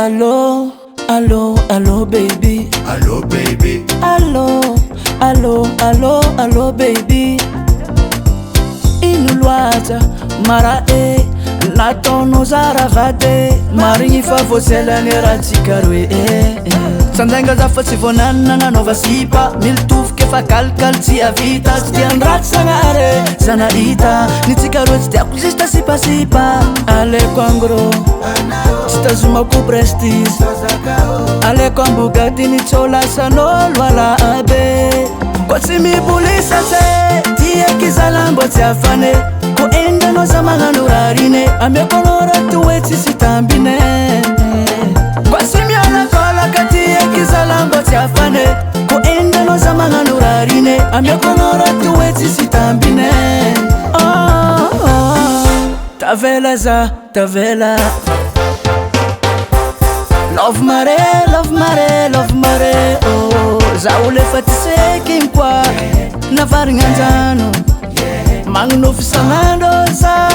Allo, allo, allo baby. Allo baby. Allo, allo, allo, allo baby. Ino loatra mara e nataonao zaravady marigny fa voaselany rahantsika roe sandainga za fa tsy voananina nanaova sipa militofoka efa kalikali tsy avita tsy tiany ratsy sagnare zanahita nitsika roe tsy tiako zista sipasipa aleko angro tsy tazomako prestige aleko ambogady nitsaolasan'olo alabe ko tsy mibolisatse tiaky zalambo tsy afane ko endanao za magnano rarine ameko anao raha toe tsisy tambine ko tsy mialakolaka tiaky zalambo tsy afane ko endanao za magnano rarine ameko anao raha toe tsisy tambine tavela za tavela love mare love mare love mare za olefa ty seky mkoa navarigna anjano magnano fisanandro za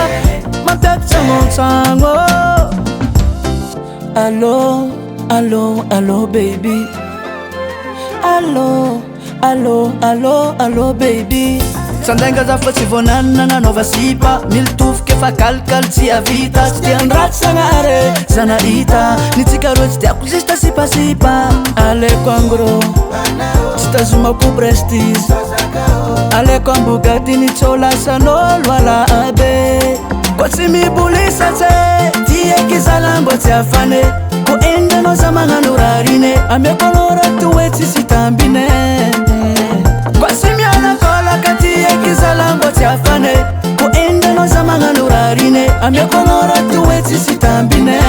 mampiakitra montsagno allo allo allo baby allo allo allo allo baby sandainga za fa tsy voananina nanaova sipa militofoka efa kalikali tsy avita tsy tiany ratsy sagnare zanahita nitsika roe tsy tiako zista sipasipa aleko angro tsy tazomako prestige aleko ambogady nitsaolasan'olo alabe ko tsy mibolisatse tiaky zalambo tsy afane ko endanao za magnano rarine ameko anao raha toe tsisy tambine ko tsy mialakolaka tiaky zalambo tsy afane ko endanao za magnano rarine ameko anao raha toe tsisy tambine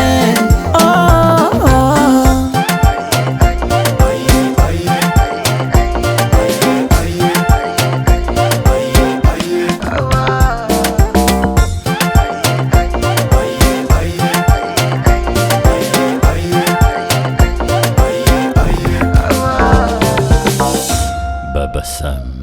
Sham.